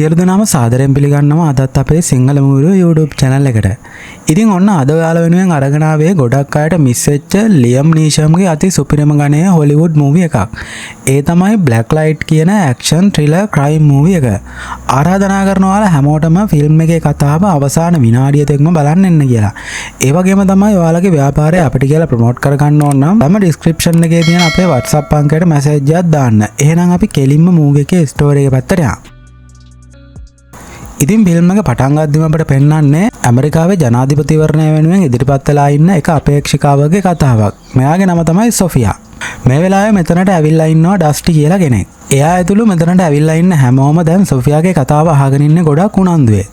සියලු දෙනාම සාදරයෙන් පිළිගන්නවා අදත් අපේ සිංහල මූවිය YouTube channel එකට. ඉතින් ඔන්න අද ඔයාලා වෙනුවෙන් අරගෙන ආවේ ගොඩක් අයට මිස් වෙච්ච ලියම් නීෂම්ගේ අති සුපිරිම ගණයේ හොලිවුඩ් මූවි එකක්. ඒ තමයි Black Light කියන ඇක්ෂන් ත්‍රිලර් ක්‍රයිම් මූවි එක. ආරාධනා කරනවා ඔයාලා හැමෝටම ෆිල්ම් එකේ කතාව අවසාන විනාඩිය තෙක්ම බලන්න එන්න කියලා. ඒ වගේම තමයි ඔයාලගේ ව්‍යාපාරය අපිට කියලා ප්‍රොමෝට් කරගන්න ඕන නම් තම ඩිස්ක්‍රිප්ෂන් එකේ තියෙන අපේ WhatsApp අංකයට මැසේජ් එකක් දාන්න. එහෙනම් අපි කෙලින්ම මූවි එකේ ස්ටෝරි එක පැත්තට යමු. ඉතින් ෆිල්ම් එක පටන් ගද්දිම අපිට පෙන්වන්නේ ඇමරිකාවේ ජනාධිපතිවරණය වෙනුවෙන් ඉදිරිපත් වෙලා ඉන්න එක අපේක්ෂිකාවගේ කතාවක්. මෙයාගේ නම තමයි සොෆියා. මේ වෙලාවේ මෙතනට ඇවිල්ලා ඉන්නවා ඩස්ටි කියලා කෙනෙක්. එයා ඇතුළු මෙතනට ඇවිල්ලා ඉන්න හැමෝම දැන් සොෆියාගේ කතාව අහගෙන ඉන්නේ ගොඩක් උනන්දුවේ.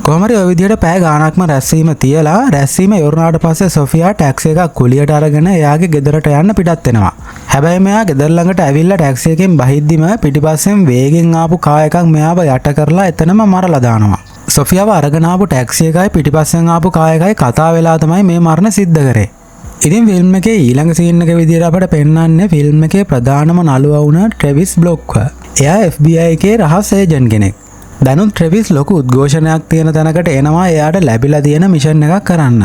කොහමද ඔය විදිහට පැය ගාණක්ම රැස්වීම තියලා රැස්වීම ඉවරනාට පස්සේ සොෆියා ටැක්සි එකක් කුලියට අරගෙන එයාගේ ගෙදරට යන්න පිටත් වෙනවා. හැබැයි මෙයා ගෙදර ළඟට ඇවිල්ලා ටැක්සි එකෙන් බහිද්දිම පිටිපස්සෙන් වේගෙන් ආපු කාර් එකක් මෙයාව යට කරලා එතනම මරලා දානවා. සොෆියාව අරගෙන ආපු ටැක්සි එකයි පිටිපස්සෙන් ආපු කාර් එකයි කතා වෙලා තමයි මේ මරණ සිද්ධ කරේ. ඉතින් ෆිල්ම් එකේ ඊළඟ සීන් එක විදිහට අපිට පෙන්වන්නේ ෆිල්ම් එකේ ප්‍රධානම නළුවා වුණ ට්‍රෙවිස් බ්ලොක්ව. එයා FBI එකේ රහස් ඒජන්ට් කෙනෙක්. දැනුත් ට්‍රෙවිස් ලොකු උද්ඝෝෂණයක් තියෙන තැනකට එනවා එයාට ලැබිලා තියෙන මිෂන් එකක් කරන්න.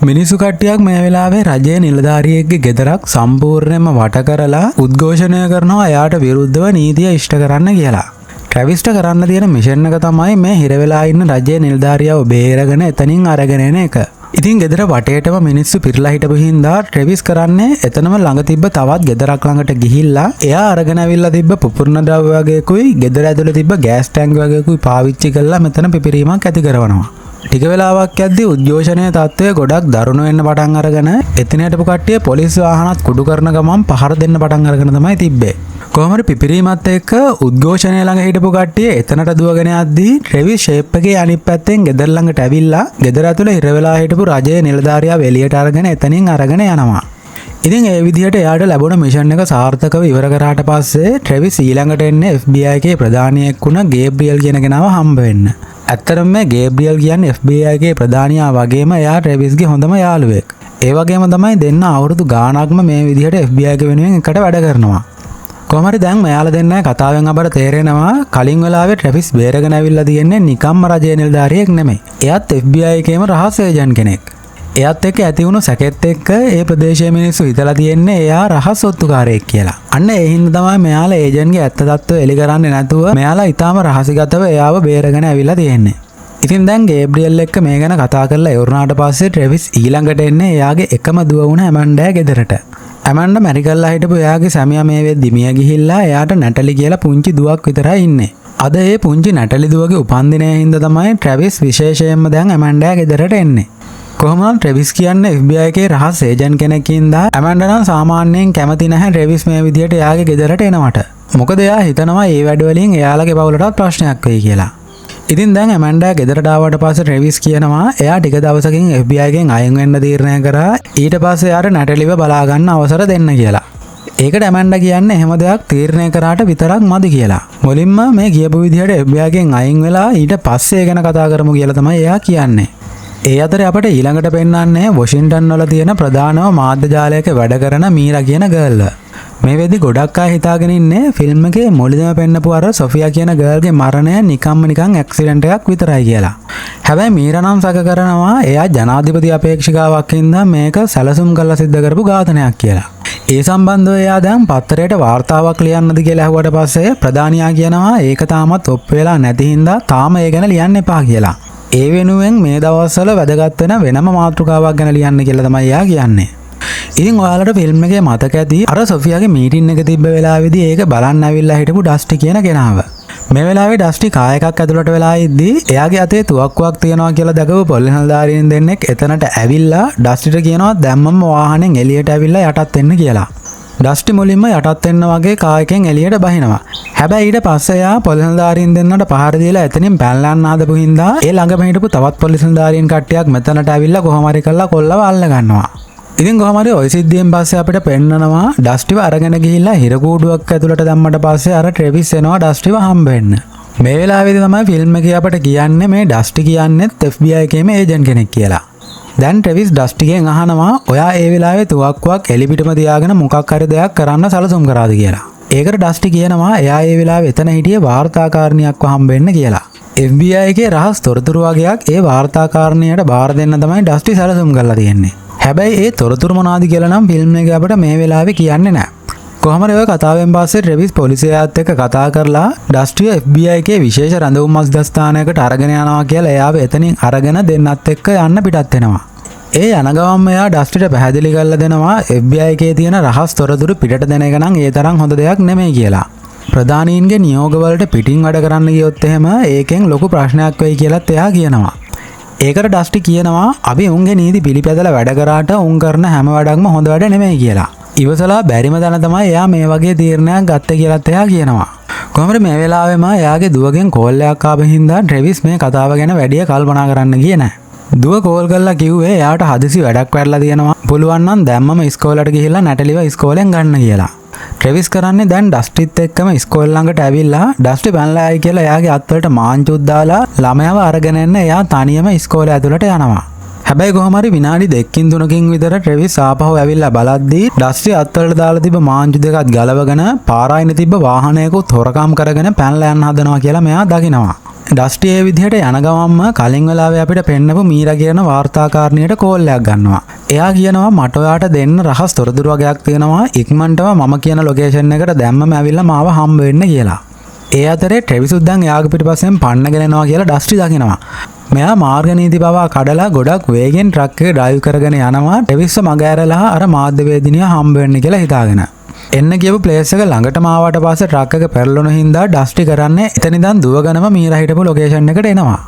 මිනිස්සු කට්ටියක් මේ වෙලාවේ රජයේ නිලධාරියෙක්ගේ ගෙදරක් සම්පූර්ණයෙන්ම වට කරලා උද්ඝෝෂණය කරනවා එයාට විරුද්ධව නීතිය ඉෂ්ට කරන්න කියලා. ට්‍රැවිස්ට කරන්න තියෙන මිෂන් එක තමයි මේ හිර වෙලා ඉන්න රජයේ නිලධාරියව බේරගෙන එතනින් අරගෙන එන එක. ඉතින් ගෙදර වටේටම මිනිස්සු පිරලා හිටපු හින්දා ට්‍රෙවිස් කරන්නේ එතනම ළඟ තිබ්බ තවත් ගෙදරක් ළඟට ගිහිල්ලා එයා අරගෙන අවිල්ලා තිබ්බ පුපුරන ද්‍රව්‍ය වගේකුයි ගෙදර ඇතුළේ තිබ්බ ගෑස් ටැංක් වගේකුයි පාවිච්චි කරලා මෙතන පිපිරීමක් ඇති කරනවා. ටික වෙලාවක් යද්දී උද්ඝෝෂණයේ තත්ත්වය ගොඩක් දරුණු වෙන්න පටන් අරගෙන එතන හිටපු කට්ටිය පොලිස් වාහනත් කුඩු කරන ගමන් පහර දෙන්න පටන් අරගෙන තමයි තිබ්බේ. කොහමද පිපිරීමත් එක්ක උද්ඝෝෂණය ළඟ හිටපු කට්ටිය එතනට දුවගෙන යද්දී ට්‍රෙවිස් ෂේප් එකේ අනිත් පැත්තෙන් ගෙදර ළඟට ඇවිල්ලා ගෙදර ඇතුළේ හිර වෙලා හිටපු රජයේ නිලධාරියා එළියට අරගෙන එතනින් අරගෙන යනවා. ඉතින් ඒ විදිහට එයාට ලැබුණ මිෂන් එක සාර්ථකව ඉවර කරාට පස්සේ ට්‍රෙවිස් ඊළඟට එන්නේ FBI එකේ ප්‍රධානියෙක් වුණ ගේබ්‍රියල් කියන කෙනාව හම්බ වෙන්න. ඇත්තරම මේ ගේබ්‍රියල් කියන්නේ FBI එකේ ප්‍රධානියා වගේම එයා ට්‍රෙවිස්ගේ හොඳම යාළුවෙක්. ඒ වගේම තමයි දෙන්න අවුරුදු ගාණක්ම මේ විදිහට FBI එක වෙනුවෙන් එකට වැඩ කරනවා. කොහමරි දැන් මෙයාලා දෙන්න කතාවෙන් අපට තේරෙනවා කලින් වෙලාවේ ට්‍රැවිස් බේරගෙන ඇවිල්ලා තියෙන්නේ නිකම්ම රජයේ නිලධාරියෙක් නෙමෙයි. එයාත් FBI එකේම රහස් ඒජන්ට් කෙනෙක්. එයාත් එක්ක ඇති වුණු සැකෙත් එක්ක ඒ ප්‍රදේශයේ මිනිස්සු හිතලා තියෙන්නේ එයා රහස් ඔත්තුකාරයෙක් කියලා. අන්න ඒ හින්දා තමයි මෙයාලා ඒජන්ට්ගේ ඇත්ත තත්ත්වය එලි කරන්නේ නැතුව මෙයාලා ඊටාම රහසිගතව එයාව බේරගෙන ඇවිල්ලා තියෙන්නේ. ඉතින් දැන් ගේබ්‍රියල් එක්ක මේ ගැන කතා කරලා ඉවරනාට පස්සේ ට්‍රැවිස් ඊළඟට එන්නේ එයාගේ එකම දුව වුණ ඇමන්ඩා ගෙදරට. ඇමන්ඩා මැරි කරලා හිටපු එයාගේ සැමියා මේ වෙද්දි මිය ගිහිල්ලා එයාට නැටලි කියලා පුංචි දුවක් විතරයි ඉන්නේ. අද ඒ පුංචි නැටලි දුවගේ උපන්දිනය හින්දා තමයි ට්‍රැවිස් විශේෂයෙන්ම දැන් ඇමන්ඩා ගෙදරට එන්නේ. කොහොමද ට්‍රෙවිස් කියන්නේ FBI එකේ රහස් ඒජන්ට් කෙනෙක් ඉඳලා ඇමන්ඩා නම් සාමාන්‍යයෙන් කැමති නැහැ ට්‍රෙවිස් මේ විදියට එයාගේ ගෙදරට එනවට. මොකද එයා හිතනවා මේ වැඩ වලින් එයාලගේ පවුලටත් ප්‍රශ්නයක් වෙයි කියලා. ඉතින් දැන් ඇමන්ඩා ගෙදරට ආවට පස්සේ ට්‍රෙවිස් කියනවා එයා ටික දවසකින් FBI එකෙන් අයින් වෙන්න තීරණය කරා ඊට පස්සේ එයාට නැටලිව බලා ගන්න අවසර දෙන්න කියලා. ඒකට ඇමන්ඩා කියන්නේ එහෙම දෙයක් තීරණය කරාට විතරක් මදි කියලා. මුලින්ම මේ කියපු විදිහට FBI එකෙන් අයින් වෙලා ඊට පස්සේ ගැන කතා කරමු කියලා තමයි එයා කියන්නේ. ඒ අතරේ අපට ඊළඟට පෙන්වන්නේ වොෂින්ටන් වල තියෙන ප්‍රධානම මාධ්‍ය ජාලයක වැඩ කරන මීරා කියන ගර්ල්. මේ වෙද්දි ගොඩක් අය හිතාගෙන ඉන්නේ ෆිල්ම් එකේ මුලදීම පෙන්නපු අර සොෆියා කියන ගර්ල්ගේ මරණය නිකන් ඇක්සිඩන්ට් එකක් විතරයි කියලා. හැබැයි මීරා නම් සැක කරනවා එයා ජනාධිපති අපේක්ෂිකාවක් හින්දා මේක සැලසුම් කරලා සිද්ධ කරපු ඝාතනයක් කියලා. ඒ සම්බන්ධව එයා දැන් පත්තරයට වාර්තාවක් ලියන්නද කියලා අහුවට පස්සේ ප්‍රධානියා කියනවා ඒක තාමත් ඔප්පු වෙලා නැති හින්දා තාම ඒ ගැන ලියන්න එපා කියලා. ඒ වෙනුවෙන් මේ දවස්වල වැදගත් වෙන වෙනම මාතෘකාවක් ගැන ලියන්න කියලා තමයි එයා කියන්නේ. ඉතින් ඔයාලට ෆිල්ම් එකේ මතක ඇති අර සොෆියාගේ මීටින් එක තිබ්බ වෙලාවේදී ඒක බලන්න ඇවිල්ලා හිටපු ඩස්ටි කියන කෙනාව. මේ වෙලාවේ ඩස්ටි කාර් එකක් ඇතුළට වෙලා ඉද්දී එයාගේ අතේ තුවක්කුවක් තියනවා කියලා දැකපු පොලිස් නිලධාරීන් දෙන්නෙක් එතනට ඇවිල්ලා ඩස්ටිට කියනවා දැම්මම වාහනෙන් එළියට ඇවිල්ලා යටත් වෙන්න කියලා. ඩස්ටි මුලින්ම යටත් වෙන්න වගේ කාර් එකෙන් එළියට බහිනවා. හැබැයි ඊට පස්සේ එයා පොලිස් නිලධාරීන් දෙන්නට පහර දීලා එතනින් පැනලා යන්න හදපු හින්දා ඒ ළඟම හිටපු තවත් පොලිස් නිලධාරීන් කට්ටියක් මෙතනට ඇවිල්ලා කොහොම හරි කරලා කොල්ලව අල්ල ගන්නවා. ඉතින් කොහොම හරි ওই සිද්ධියෙන් පස්සේ අපිට පෙන්නනවා ඩස්ටිව අරගෙන ගිහිල්ලා හිරකූඩුවක් ඇතුළට දැම්මට පස්සේ අර ට්‍රෙවිස් එනවා ඩස්ටිව හම්බ වෙන්න. මේ වෙලාවේදී තමයි ෆිල්ම් එකේ අපිට කියන්නේ මේ ඩස්ටි කියන්නේත් FBI එකේම ඒජන්ට් කෙනෙක් කියලා. දැන් ට්‍රෙවිස් ඩස්ටිගෙන් අහනවා ඔයා ඒ වෙලාවේ තුවක්කුවක් එලිපිටම තියාගෙන මොකක් හරි දෙයක් කරන්න සැලසුම් කරාද කියලා. ඒකට ඩස්ටි කියනවා එයා ඒ වෙලාවේ එතන හිටියේ වාර්තාකාරණියක්ව හම්බෙන්න කියලා. FBI එකේ රහස් තොරතුරු වගේක් ඒ වාර්තාකාරණියට බාර දෙන්න තමයි ඩස්ටි සැලසුම් කරලා තියෙන්නේ. හැබැයි ඒ තොරතුරු මොනවාද කියලා නම් ෆිල්ම් එකේ අපිට මේ වෙලාවේ කියන්නේ නැහැ. කොහොමද ඔය කතාවෙන් පස්සේ ට්‍රෙවිස් පොලිසියත් එක්ක කතා කරලා ඩස්ටිව FBI එකේ විශේෂ රැඳවුම් මස්දස්ථානයකට අරගෙන යනවා කියලා එයාව එතනින් අරගෙන දෙන්නත් එක්ක යන්න පිටත් වෙනවා. ඒ යන ගමන්ම එයා ඩස්ටිට පැහැදිලි කරලා දෙනවා FBI එකේ තියෙන රහස් තොරතුරු පිටට දෙන එක නම් ඒ තරම් හොඳ දෙයක් නෙමෙයි කියලා. ප්‍රධානීන්ගේ නියෝගවලට පිටින් වැඩ කරන්න ගියොත් එහෙම ඒකෙන් ලොකු ප්‍රශ්නයක් වෙයි කියලාත් එයා කියනවා. ඒකට ඩස්ටි කියනවා අපි උන්ගේ නීති පිළිපැදලා වැඩ කරාට උන් කරන හැම වැඩක්ම හොඳ වැඩ නෙමෙයි කියලා. ඉවසලා බැරිම දන තමයි එයා මේ වගේ තීරණයක් ගත්තේ කියලාත් එයා කියනවා. කොහොමද මේ වෙලාවෙම එයාගේ දුවගෙන් කෝල් එකක් ආව හින්දා ට්‍රෙවිස් මේ කතාව ගැන වැඩි කල්පනා කරන්න ගියේ නැහැ. දුව කෝල් කරලා කිව්වේ එයාට හදිසි වැඩක් වැරලා තියෙනවා. පුළුවන් නම් දැම්මම ඉස්කෝලේට ගිහිල්ලා නැටලිව ඉස්කෝලෙන් ගන්න කියලා. ට්‍රෙවිස් කරන්නේ දැන් ඩස්ටිත් එක්කම ඉස්කෝල ළඟට ඇවිල්ලා ඩස්ටි පැනලා ආයි කියලා එයාගේ අත්වලට මාංචුත් දාලා ළමයාව අරගෙන එන්න එයා තනියම ඉස්කෝලේ ඇතුළට යනවා. හැබැයි කොහොම හරි විනාඩි 2කින් 3කින් විතර ට්‍රෙවිස් ආපහු ඇවිල්ලා බලද්දී ඩස්ටි අත්වලට දාලා තිබ්බ මාංචු දෙකත් ගලවගෙන පාරායින තිබ්බ වාහනයකුත් හොරකම් කරගෙන පැනලා යන්න හදනවා කියලා මෙයා දකිනවා. ඩස්ටි ඒ විදිහට යන ගමන්ම කලින් වෙලාවේ අපිට පෙන්නපු මීරා කියන වාර්තාකාරණියට කෝල් එකක් ගන්නවා. එයා කියනවා මට ඔයාට දෙන්න රහස් තොරතුරු වගේක් තියෙනවා ඉක්මනටම මම කියන ලොකේෂන් එකට දැම්මම ඇවිල්ලා මාව හම්බ වෙන්න කියලා. ඒ අතරේ ට්‍රෙවිස් උද්දන් එයාගේ පිටිපස්සෙන් පන්නගෙන යනවා කියලා ඩස්ටි දකිනවා. මෙයා මාර්ග නීති පවා කඩලා ගොඩක් වේගෙන් ට්‍රක් එක ඩ්‍රයිව් කරගෙන යනවා ට්‍රෙවිස්ව මග ඇරලා අර මාධ්‍යවේදිනිය හම්බ වෙන්න කියලා හිතාගෙන. එන්න කියපු ප්ලේස් එක ළඟටම ආවට පස්සේ ට්‍රක් එක පෙරළුණු හින්දා ඩස්ටි කරන්නේ එතන ඉඳන් දුවගෙනම මීරා හිටපු ලොකේෂන් එකට එනවා.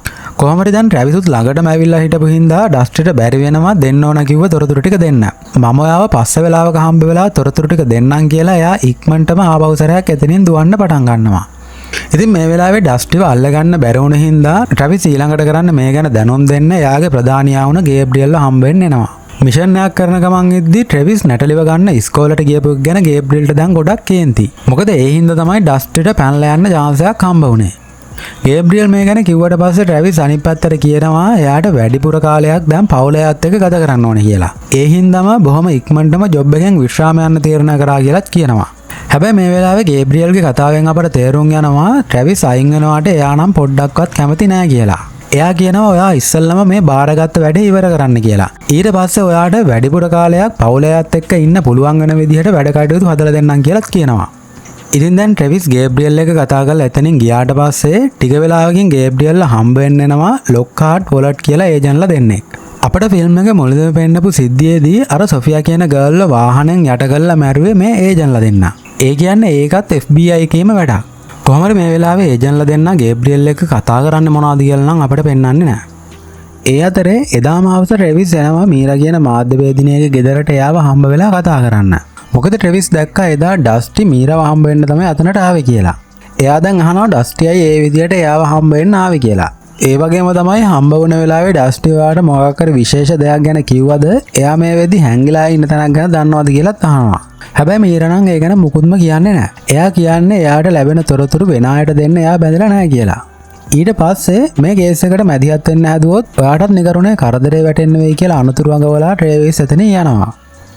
කොහොම හරි දැන් ට්‍රැවිස් උත් ළඟටම ඇවිල්ලා හිටපු හින්දා ඩස්ටිට බැරි වෙනවා දෙන්න ඕන කිව්ව තොරතුරු ටික දෙන්න. මම ඔයාව පස්සේ වෙලාවක හම්බ වෙලා තොරතුරු ටික දෙන්නම් කියලා එයා ඉක්මනටම ආපෞසරයක් එතනින් දුවන්න පටන් ගන්නවා. ඉතින් මේ වෙලාවේ ඩස්ටිව අල්ලගන්න බැරි වුණ හින්දා ට්‍රැවිස් ඊළඟට කරන්න මේ ගැන දැනුම් දෙන්න එයාගේ ප්‍රධානියා වුණ ගේබ්‍රියල්ව හම්බ වෙන්න එනවා. මිෂන් එකක් කරන ගමන් ඉද්දි ට්‍රෙවිස් නැටලිව ගන්න ඉස්කෝලේට ගියපු ගැන ගේබ්‍රියල්ට දැන් ගොඩක් කේන්ති. මොකද ඒ හින්දා තමයි ඩස්ටිට පැනලා යන්න chance එකක් හම්බ වුනේ. ගේබ්‍රියල් මේ ගැන කිව්වට පස්සේ ට්‍රැවිස් අනිත් පැත්තට කියනවා එයාට වැඩිපුර කාලයක් දැන් පවුලයත් එක්ක ගත කරන්න ඕනේ කියලා. ඒ හින්දාම බොහොම ඉක්මනටම ජොබ් එකෙන් විශ්‍රාම යන්න තීරණය කරා කියලාත් කියනවා. හැබැයි මේ වෙලාවේ ගේබ්‍රියල්ගේ කතාවෙන් අපට තේරුම් යනවා ට්‍රැවිස් අයින් වෙනවාට එයා නම් පොඩ්ඩක්වත් කැමති නෑ කියලා. එයා කියනවා ඔයා ඉස්සෙල්ලම මේ බාරගත්ත වැඩේ ඉවර කරන්න කියලා. ඊට පස්සේ ඔයාට වැඩිපුර කාලයක් පවුලයත් එක්ක ඉන්න පුළුවන් වෙන විදිහට වැඩ කටයුතු හදලා දෙන්නම් කියලාත් කියනවා. ඉතින් දැන් ට්‍රෙවිස් ගේබ්‍රියල් එක කතා කරලා එතනින් ගියාට පස්සේ ටික වෙලාවකින් ගේබ්‍රියල්ලා හම්බ වෙන්න එනවා ලොක්හාට් වොලට් කියලා ඒජන්ට්ලා දෙන්නෙක්. අපිට ෆිල්ම් එකේ මුලදීම පෙන්නපු සිද්ධියේදී අර සොෆියා කියන ගර්ල්ව වාහනෙන් යට කරලා මැරුවේ මේ ඒජන්ට්ලා දෙන්න. ඒ කියන්නේ ඒකත් FBI එකේම වැඩක්. කොහොමද මේ වෙලාවේ ඒජන්ට්ලා දෙන්න ගේබ්‍රියල් එක්ක කතා කරන්නේ මොනවද කියලා නම් අපිට පෙන්වන්නේ නැහැ. ඒ අතරේ එදාම හවස ට්‍රෙවිස් යනවා මීරා කියන මාධ්‍යවේදිනියගේ ගෙදරට එයාව හම්බ වෙලා කතා කරන්න. මොකද ට්‍රෙවිස් දැක්කා එදා ඩස්ටි මීරාව හම්බ වෙන්න තමයි අතනට ආවේ කියලා. එයා දැන් අහනවා ඩස්ටියයි ඒ විදිහට එයාව හම්බ වෙන්න ආවේ කියලා. ඒ වගේම තමයි හම්බ වුණ වෙලාවේ ඩස්ටි ඔයාට මොකක් හරි විශේෂ දෙයක් ගැන කිව්වද? එයා මේ වෙද්දි හැංගිලා ඉන්න තැනක් ගැන දන්නවද කියලාත් අහනවා. හැබැයි මීරා නම් ඒ ගැන මුකුත්ම කියන්නේ නැහැ. එයා කියන්නේ එයාට ලැබෙන තොරතුරු වෙන අයට දෙන්න එයා බැඳලා නැහැ කියලා. ඊට පස්සේ මේ කේස් එකට මැදිහත් වෙන්න හැදුවොත් ඔයාටත් නිකරුණේ කරදරේ වැටෙන්න වෙයි කියලා අනුතුරු අඟවලා ට්‍රෙවිස් එතනින් යනවා.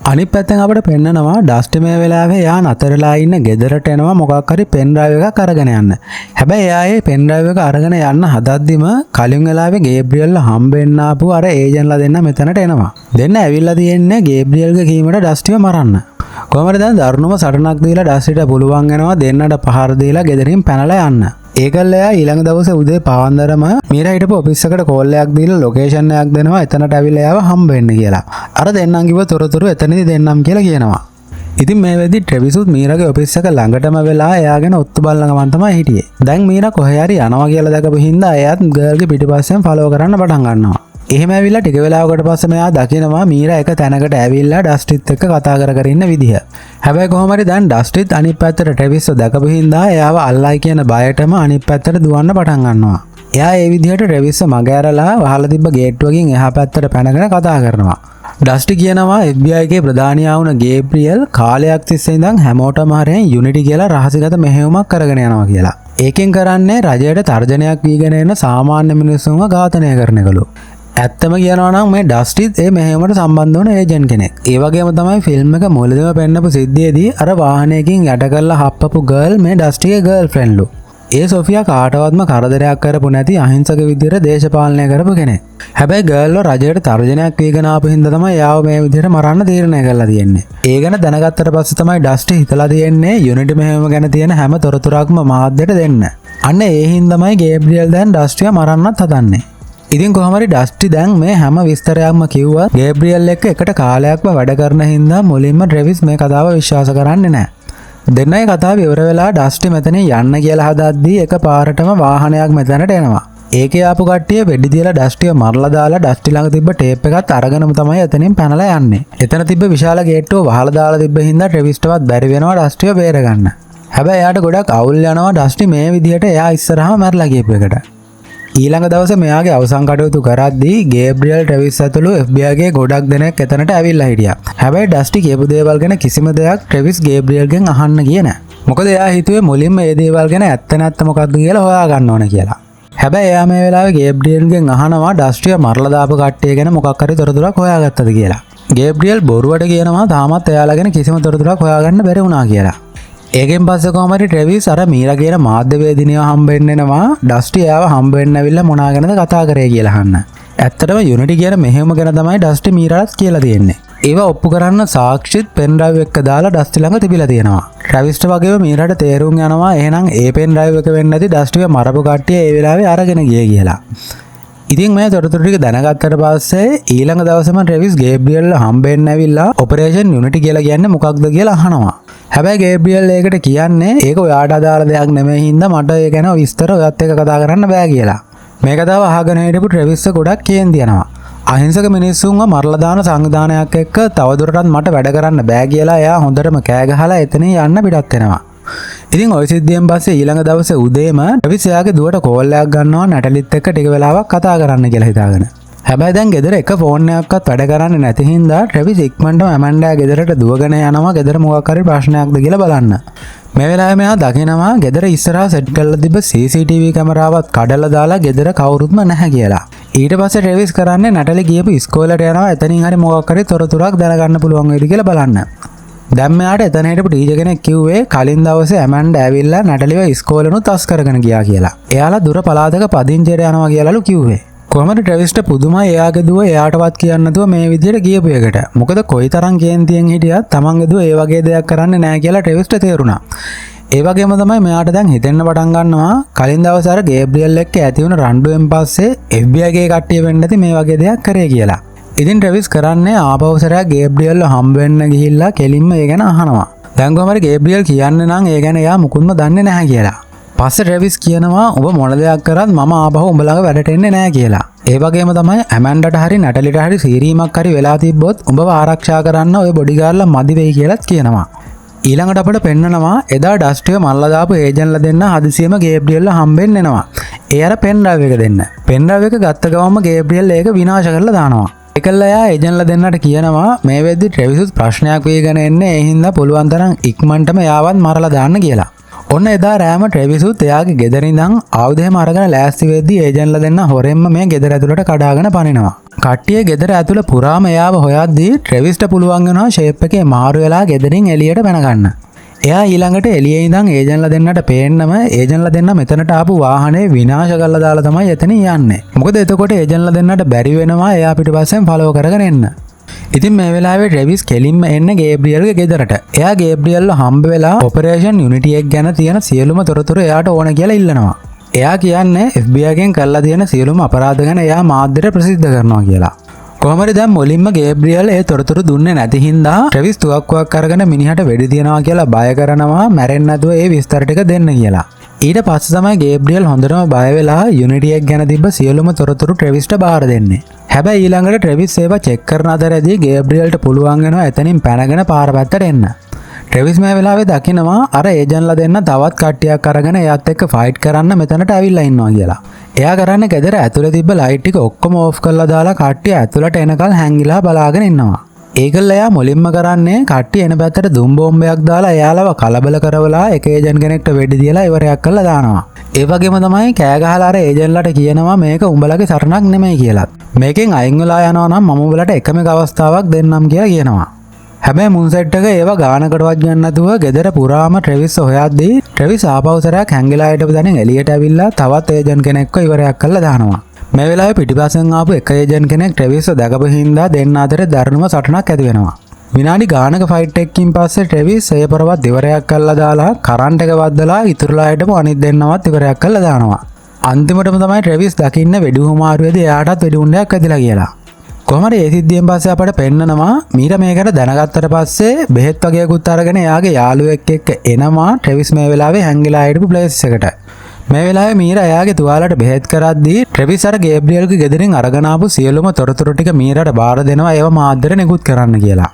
අනිත් පැත්තෙන් අපිට පෙන්නනවා ඩස්ටි මේ වෙලාවේ එයා නතරලා ඉන්න ගෙදරට එනවා මොකක් හරි පෙන් ඩ්‍රයිව් එකක් අරගෙන යන්න. හැබැයි එයා ඒ පෙන් ඩ්‍රයිව් එක අරගෙන යන්න හදද්දිම කලින් වෙලාවේ ගේබ්‍රියල් හම්බෙන්න ආපු අර ඒජන්ට්ලා දෙන්න මෙතනට එනවා. දෙන්න ඇවිල්ලා තියෙන්නේ ගේබ්‍රියල්ගේ කීමට ඩස්ටිව මරන්න. කොහමද දැන් දරුණුම සටනක් දීලා ඩස්ටිට පුළුවන් වෙනවා දෙන්නට පහර දීලා ගෙදරින් පැනලා යන්න. ඒකල්ල එයා ඊළඟ දවසේ උදේ පාන්දරම මීරා හිටපු ඔෆිස් එකට කෝල් එකක් දීලා ලොකේෂන් එකක් දෙනවා එතනට ඇවිල්ලා එයාව හම්බ වෙන්න කියලා. අර දෙන්නම් කිව්ව තොරතුරු එතනදී දෙන්නම් කියලා කියනවා. ඉතින් මේ වෙද්දි ට්‍රෙවිසුත් මීරාගේ ඔෆිස් එක ළඟටම වෙලා එයාගෙන ඔත්තු බලන ගමන් තමයි හිටියේ. දැන් මීරා කොහේ හරි යනවා කියලා දැකපු හින්දා එයාත් ගර්ල්ගේ පිටිපස්සෙන් ෆලෝ කරන්න පටන් ගන්නවා. එහෙම ඇවිල්ලා ටික වෙලාවකට පස්සේ මෙයා දකිනවා මීරා එක තැනකට ඇවිල්ලා ඩස්ටිත් එක්ක කතා කර ඉන්න විදිහ. හැබැයි කොහොම හරි දැන් ඩස්ටිත් අනිත් පැත්තට ට්‍රෙවිස්ව දැකපු හින්දා එයාව අල්ලයි කියන බයටම අනිත් පැත්තට දුවන්න පටන් ගන්නවා. එයා ඒ විදිහට ට්‍රෙවිස්ව මග ඇරලා වහලා තිබ්බ ගේට්ටුවකින් එහා පැත්තට පැනගෙන කතා කරනවා. ඩස්ටි කියනවා FBI එකේ ප්‍රධානියා වුණ ගේබ්‍රියල් කාලයක් තිස්සේ ඉඳන් හැමෝටම හරියන් යුනිටි කියලා රහසිගත මෙහෙයුමක් කරගෙන යනවා කියලා. ඒකෙන් කරන්නේ රජයට තර්ජනයක් වීගෙන එන සාමාන්‍ය මිනිස්සුන්ව ඝාතනය කරන එකලු. ඇත්තම කියනවා නම් මේ ඩස්ටිත් ඒ මෙහෙයුමට සම්බන්ධ වුණ ඒජන්ට් කෙනෙක්. ඒ වගේම තමයි ෆිල්ම් එක මුලදීම පෙන්නපු සිද්ධියේදී අර වාහනයකින් යට කරලා හප්පපු ගර්ල් මේ ඩස්ටිගේ ගර්ල්ෆ්‍රෙන්ඩ්ලු. ඒ සොෆියා කාටවත්ම කරදරයක් කරපු නැති අහිංසක විදිහට දේශපාලනය කරපු කෙනෙක්. හැබැයි ගර්ල්ව රජයට තර්ජනයක් වීගෙන ආපු හින්දා තමයි යාව මේ විදිහට මරන්න තීරණය කරලා තියෙන්නේ. ඒ ගැන දැනගත්තට පස්සේ තමයි ඩස්ටි හිතලා තියෙන්නේ යුනිටි මෙහෙයුම ගැන තියෙන හැම තොරතුරක්ම මාධ්‍යට දෙන්න. අන්න ඒ හින්දාමයි ගේබ්‍රියල් දැන් ඩස්ටිව මරන්නත් හදන්නේ. ඉතින් කොහොමරි ඩස්ටි දැන් මේ හැම විස්තරයක්ම කිව්වා ගේබ්‍රියල් එක්ක එකට කාලයක්ම වැඩ කරන හින්දා මුලින්ම ට්‍රෙවිස් මේ කතාව විශ්වාස කරන්නේ නැහැ. දෙන්නයි කතාව ඉවර වෙලා ඩස්ටි මෙතනින් යන්න කියලා හදද්දී එක පාරටම වාහනයක් මෙතනට එනවා. ඒකේ ආපු කට්ටිය වෙඩි තියලා ඩස්ටිව මරලා දාලා ඩස්ටි ළඟ තිබ්බ ටේප් එකත් අරගෙනම තමයි එතනින් පැනලා යන්නේ. එතන තිබ්බ විශාල ගේට්ටුව වහලා දාලා තිබ්බ හින්දා ට්‍රෙවිස්ටවත් බැරි වෙනවා ඩස්ටිව බේරගන්න. හැබැයි එයාට ගොඩක් අවුල් යනවා ඩස්ටි මේ විදිහට එයා ඉස්සරහම මැරලා ගියපු එකට. ඊළඟ දවසේ මෙයාගේ අවසන් කටයුතු කරද්දී ගේබ්‍රියල් ට්‍රෙවිස් ඇතුළු FBI ගේ ගොඩක් දෙනෙක් එතනට ඇවිල්ලා හිටියා. හැබැයි ඩස්ටි කියපු දේවල් ගැන කිසිම දෙයක් ට්‍රෙවිස් ගේබ්‍රියල්ගෙන් අහන්න ගියේ නැහැ. මොකද එයා හිතුවේ මුලින්ම මේ දේවල් ගැන ඇත්ත නැත්ත මොකක්ද කියලා හොයාගන්න ඕන කියලා. හැබැයි එයා මේ වෙලාවේ ගේබ්‍රියල්ගෙන් අහනවා ඩස්ටිව මරලා දාපු කට්ටිය ගැන මොකක් හරි තොරතුරක් හොයාගත්තද කියලා. ගේබ්‍රියල් බොරුවට කියනවා තාමත් එයාලා ගැන කිසිම තොරතුරක් හොයාගන්න බැරි වුණා කියලා. ඒකෙන් පස්සේ කොහමරි ට්‍රෙවිස් අර මීරා කියන මාධ්‍යවේදිනියව හම්බෙන්න එනවා ඩස්ටි එයාව හම්බෙන්න ඇවිල්ලා මොනා ගැනද කතා කරේ කියලා අහන්න. ඇත්තටම යුනිටි කියන මෙහෙයුම ගැන තමයි ඩස්ටි මීරාට කියලා තියෙන්නේ. ඒවා ඔප්පු කරන්න සාක්ෂිත් පෙන් ඩ්‍රයිව් එක දාලා ඩස්ටි ළඟ තිබිලා තියෙනවා. ට්‍රැවිස්ට වගේම මීරාට තේරුම් යනවා එහෙනම් ඒ පෙන් ඩ්‍රයිව් එක වෙන්නේ නැති ඩස්ටිව මරපු කට්ටිය ඒ වෙලාවේ අරගෙන ගියේ කියලා. ඉතින් මේ තොරතුරු ටික දැනගත්තට පස්සේ ඊළඟ දවසේම ට්‍රෙවිස් ගේබ්‍රියල් හම්බෙන්න ඇවිල්ලා ඔපරේෂන් යුනිටි කියලා කියන්නේ මොකක්ද කියලා අහනවා. හැබැයි ගේබ්‍රියල් ඒකට කියන්නේ ඒක ඔයාට අදාළ දෙයක් නෙමෙයි හින්දා මට ඒ ගැන විස්තර ඔයත් එක්ක කතා කරන්න බෑ කියලා. මේ කතාව අහගෙන හිටපු ට්‍රෙවිස් ගොඩක් කේන්ති යනවා. අහිංසක මිනිස්සුන්ව මරලා දාන සංවිධානයක් එක්ක තවදුරටත් මට වැඩ කරන්න බෑ කියලා එයා හොඳටම කෑ ගහලා එතනින් යන්න පිටත් වෙනවා. ඉතින් ওই සිද්ධියෙන් පස්සේ ඊළඟ දවසේ උදේම ට්‍රෙවිස් එයාගේ දුවට කෝල් එකක් ගන්නවා නැටලිත් එක්ක ටික වෙලාවක් කතා කරන්න කියලා හිතාගෙන. හැබැයි දැන් ගෙදර එක ෆෝන් එකක්වත් වැඩ කරන්නේ නැති හින්දා ට්‍රෙවිස් ඉක්මනටම ඇමන්ඩා ගෙදරට දුවගෙන යනවා ගෙදර මොකක් හරි ප්‍රශ්නයක්ද කියලා බලන්න. මේ වෙලාවේ මෙයා දකිනවා ගෙදර ඉස්සරහා සෙට් කරලා තිබ්බ CCTV කැමරාවත් කඩලා දාලා ගෙදර කවුරුත්ම නැහැ කියලා. ඊට පස්සේ ට්‍රෙවිස් කරන්නේ නැටලි ගියපු ඉස්කෝලේට යනවා එතනින් හරි මොකක් හරි තොරතුරක් දැනගන්න පුළුවන් වේද කියලා බලන්න. දැන් මෙයාට එතන හිටපු ටීචර් කෙනෙක් කිව්වේ කලින් දවසේ ඇමන්ඩා ඇවිල්ලා නැටලිව ඉස්කෝලේනුත් අස් කරගෙන ගියා කියලා. එයාලා දුර පළාතක පදිංචියට යනවා කියලාලු කිව්වේ. කොහමද ට්‍රෙවිස්ට පුදුමයි එයාගේ දුව එයාටවත් කියන්න නැතුව මේ විදිහට ගියපු එකට. මොකද කොයිතරම් කේන්තියෙන් හිටියත් තමන්ගේ දුව ඒ වගේ දෙයක් කරන්නේ නැහැ කියලා ට්‍රෙවිස්ට තේරුණා. ඒ වගේම තමයි මෙයාට දැන් හිතෙන්න පටන් ගන්නවා කලින් දවසේ අර ගේබ්‍රියල් එක්ක ඇති වුණ රණ්ඩුවෙන් පස්සේ FBI ගේ කට්ටිය වෙන්නේ නැති මේ වගේ දෙයක් කරේ කියලා. ඉතින් ට්‍රෙවිස් කරන්නේ ආපෞසරයක් ගේබ්‍රියල්ව හම්බ වෙන්න ගිහිල්ලා කෙලින්ම ඒ ගැන අහනවා. දැන් කොහමද ගේබ්‍රියල් කියන්නේ නම් ඒ ගැන එයා මුකුත්ම දන්නේ නැහැ කියලා. පස්සේ ට්‍රෙවිස් කියනවා ඔබ මොන දෙයක් කරත් මම ආපහු උඹ ළඟ වැඩට එන්නේ නැහැ කියලා. ඒ වගේම තමයි ඇමන්ඩාට හරි නැටලිට හරි සීරීමක් හරි වෙලා තිබ්බොත් උඹව ආරක්ෂා කරන්න ඔය බොඩිගාර්ඩ්ලා මදි වෙයි කියලාත් කියනවා. ඊළඟට අපිට පෙන්නනවා එදා ඩස්ටිව මල්ලා දාපු ඒජන්ට්ලා දෙන්න හදිසියෙම ගේබ්‍රියල්ව හම්බෙන්න එනවා. ඒ අර පෙන් ඩ්‍රයිව් එක දෙන්න. පෙන් ඩ්‍රයිව් එක ගත්ත ගමන්ම ගේබ්‍රියල් ඒක විනාශ කරලා දානවා. ඒකල්ල එයා ඒජන්ට්ලා දෙන්නට කියනවා මේ වෙද්දි ට්‍රෙවිස් ප්‍රශ්නයක් වේගෙන එන්නේ ඒ හින්දා පුළුවන් තරම් ඉක්මනටම එයාවත් මරලා දාන්න කියලා. ඔන්න එදා රෑම ට්‍රෙවිසුත් එයාගේ ගෙදර ඉඳන් ආයුධයම අරගෙන ලෑස්ති වෙද්දී ඒජන්ට්ලා දෙන්න හොරෙන්ම මේ ගෙදර ඇතුළට කඩාගෙන පනිනවා. කට්ටිය ගෙදර ඇතුළ පුරාම එයාව හොයද්දී ට්‍රෙවිස්ට පුළුවන් වෙනවා ෂේප් එකේ මාරු වෙලා ගෙදරින් එළියට පැන ගන්න. එයා ඊළඟට එළියේ ඉඳන් ඒජන්ට්ලා දෙන්නට පේන්නම ඒජන්ට්ලා දෙන්න මෙතනට ආපු වාහනේ විනාශ කරලා දාලා තමයි එතනින් යන්නේ. මොකද එතකොට ඒජන්ට්ලා දෙන්නට බැරි වෙනවා එයා පිටිපස්සෙන් ෆලෝ කරගෙන එන්න. ඉතින් මේ වෙලාවේ ට්‍රෙවිස් කෙලින්ම එන්නේ ගේබ්‍රියල්ගේ ගෙදරට. එයා ගේබ්‍රියල්ව හම්බ වෙලා ඔපරේෂන් යුනිටි එක ගැන තියෙන සියලුම තොරතුරු එයාට ඕන කියලා ඉල්ලනවා. එයා කියන්නේ FBI ගෙන් කරලා තියෙන සියලුම අපරාධ ගැන එයා මාධ්‍යට ප්‍රසිද්ධ කරනවා කියලා. කොහොමද දැන් මුලින්ම ගේබ්‍රියල් ඒ තොරතුරු දුන්නේ නැති හින්දා ට්‍රෙවිස් තුවක්කුවක් අරගෙන මිනිහට වෙඩි තියනවා කියලා බය කරනවා මැරෙන්න නැතුව ඒ විස්තර ටික දෙන්න කියලා. ඊට පස්සේ තමයි ගේබ්‍රියල් හොඳටම බය වෙලා යුනිටි එක ගැන තිබ්බ සියලුම තොරතුරු ට්‍රෙවිස්ට බාර දෙන්නේ. හැබැයි ඊළඟට ට්‍රෙවිස් ඒවා චෙක් කරන අතරදී ගේබ්‍රියල්ට පුළුවන් වෙනවා එතනින් පැනගෙන පාර පැත්තට එන්න. ට්‍රෙවිස් මේ වෙලාවේ දකිනවා අර ඒජන්ට්ලා දෙන්න තවත් කට්ටියක් අරගෙන එයාත් එක්ක ෆයිට් කරන්න මෙතනට ඇවිල්ලා ඉන්නවා කියලා. එයා කරන්නේ ගෙදර ඇතුලේ තිබ්බ ලයිට් ටික ඔක්කොම ඕෆ් කරලා දාලා කට්ටිය ඇතුලට එනකල් හැංගිලා බලාගෙන ඉන්නවා. ඒකල එයා මුලින්ම කරන්නේ කට්ටිය එන පැත්තට දුම් බෝම්බයක් දාලා එයාලව කලබල කරවලා එක ඒජන්ට් කෙනෙක්ට වෙඩි තියලා ඉවරයක් කරලා දානවා. ඒ වගේම තමයි කෑ ගහලා අර ඒජන්ට්ලාට කියනවා මේක උඹලගේ සරණක් නෙමෙයි කියලා. මේකෙන් අයින් වෙලා යනවා නම් මම උඹලට එකම එක අවස්ථාවක් දෙන්නම් කියලා කියනවා. හැබැයි මුන් සෙට් එක ඒව ගානකටවත් ගන්න නැතුව ගෙදර පුරාම ට්‍රෙවිස් හොයද්දී ට්‍රෙවිස් ආපෞසරයක් හැංගිලා හිටපු තැනින් එළියට ඇවිල්ලා තවත් ඒජන්ට් කෙනෙක්ව ඉවරයක් කරලා දානවා. මේ වෙලාවේ පිටිපස්සෙන් ආපු එක ඒජන්ට් කෙනෙක් ට්‍රෙවිස්ව දැකපු හින්දා දෙන්න අතර දරුණුම සටනක් ඇති වෙනවා. විනාඩි ගානක ෆයිට් එකකින් පස්සේ ට්‍රෙවිස් එයපරවත් ඉවරයක් කරලා දාලා කරන්ට් එක වද්දලා ඉතුරුලා හිටපු අනිත් දෙන්නවත් ඉවරයක් කරලා දානවා. අන්තිමටම තමයි ට්‍රෙවිස් දකින්න වෙඩි හුමාරුවේදී එයාටත් වෙඩි උණ්ඩයක් වැදිලා කියලා. කොහමද ඒ සිද්ධියෙන් පස්සේ අපට පෙන්නනවා මීට මේකට දැනගත්තට පස්සේ බෙහෙත් වගේකුත් අරගෙන එයාගේ යාළුවෙක් එක්ක එනවා ට්‍රෙවිස් මේ වෙලාවේ හැංගිලා හිටපු ප්ලේස් එකට. මේ වෙලාවේ මීරා එයාගේ තුවාලට බෙහෙත් කරද්දී ට්‍රෙවිස් අර ගේබ්‍රියල්ගේ ගෙදරින් අරගෙන ආපු සියලුම තොරතුරු ටික මීරාට බාර දෙනවා ඒව මාධ්‍යයට නිකුත් කරන්න කියලා.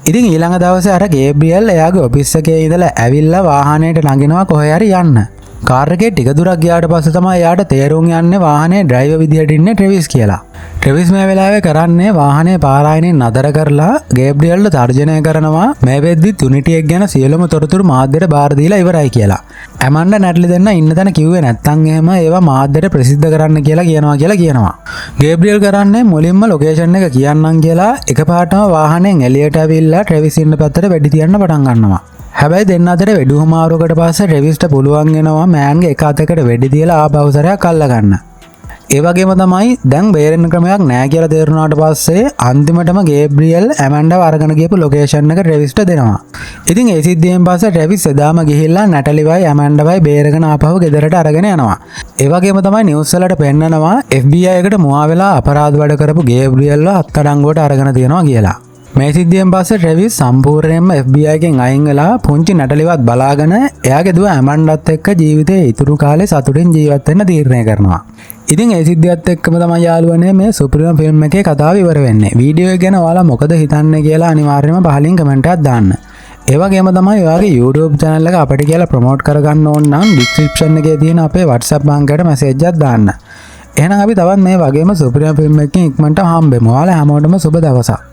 ඉතින් ඊළඟ දවසේ අර ගේබ්‍රියල් එයාගේ ඔෆිස් එකේ ඉඳලා ඇවිල්ලා වාහනේට නගිනවා කොහේ හරි යන්න. කාර් එකේ ටික දුරක් ගියාට පස්සේ තමයි එයාට තේරුම් යන්නේ වාහනේ ඩ්‍රයිවර් විදියට ඉන්නේ ට්‍රෙවිස් කියලා. ට්‍රෙවිස් මේ වෙලාවේ කරන්නේ වාහනේ පාරායනින් නතර කරලා ගේබ්‍රියල්ට තර්ජනය කරනවා මේ වෙද්දි තුනිටියෙක් ගැන සියලුම තොරතුරු මාධ්‍යයට බාර දීලා ඉවරයි කියලා. ඇමන්ඩා නැට්ලි දෙන්න ඉන්න තැන කිව්වේ නැත්තම් එහෙම ඒවා මාධ්‍යයට ප්‍රසිද්ධ කරන්න කියලා කියනවා. ගේබ්‍රියල් කරන්නේ මුලින්ම ලොකේෂන් එක කියන්නම් කියලා එකපාරටම වාහනෙන් එළියට ඇවිල්ලා ට්‍රෙවිස් ඉන්න පැත්තට වෙඩි තියන්න පටන් ගන්නවා. හැබැයි දෙන්න අතර වෙඩි හුමාරුවකට පස්සේ ට්‍රෙවිස්ට පුළුවන් වෙනවා මෑන්ගේ එක අතකට වෙඩි තියලා ආපෞසරයක් අල්ලගන්න. ඒ වගේම තමයි දැන් බේරෙන්න ක්‍රමයක් නැහැ කියලා තේරුණාට පස්සේ අන්තිමටම ගේබ්‍රියල් ඇමන්ඩාව අරගෙන ගියපු ලොකේෂන් එක ට්‍රෙවිස්ට දෙනවා. ඉතින් ඒ සිද්ධියෙන් පස්සේ ට්‍රෙවිස් එදාම ගිහිල්ලා නැටලිවයි ඇමන්ඩාවයි බේරගෙන ආපහු ගෙදරට අරගෙන යනවා. ඒ වගේම තමයි නිවුස් වලට පෙන්නනවා FBI එකට මුවා වෙලා අපරාධ වැඩ කරපු ගේබ්‍රියල්ව අත්අඩංගුවට අරගෙන තියනවා කියලා. මේ සිද්ධියෙන් පස්සේ ට්‍රෙවිස් සම්පූර්ණයෙන්ම FBI එකෙන් අයින් වෙලා පුංචි නැටලිවත් බලාගෙන එයාගේ දුව ඇමන්ඩාත් එක්ක ජීවිතේ ඉතුරු කාලේ සතුටින් ජීවත් වෙන්න තීරණය කරනවා. ඉතින් ඒ සිද්ධියත් එක්කම තමයි යාළුවනේ මේ සුපිරිම ෆිල්ම් එකේ කතාව ඉවර වෙන්නේ. වීඩියෝ එක ගැන ඔයාලා මොකද හිතන්නේ කියලා අනිවාර්යයෙන්ම පහලින් කමෙන්ට් එකක් දාන්න. ඒ වගේම තමයි ඔයාගේ YouTube channel එක අපිට කියලා ප්‍රොමෝට් කරගන්න ඕන නම් description එකේ තියෙන අපේ WhatsApp අංකයට message එකක් දාන්න. එහෙනම් අපි තවත් මේ වගේම සුපිරිම ෆිල්ම් එකකින් ඉක්මනට හම්බෙමු. ඔයාලා හැමෝටම සුබ දවසක්.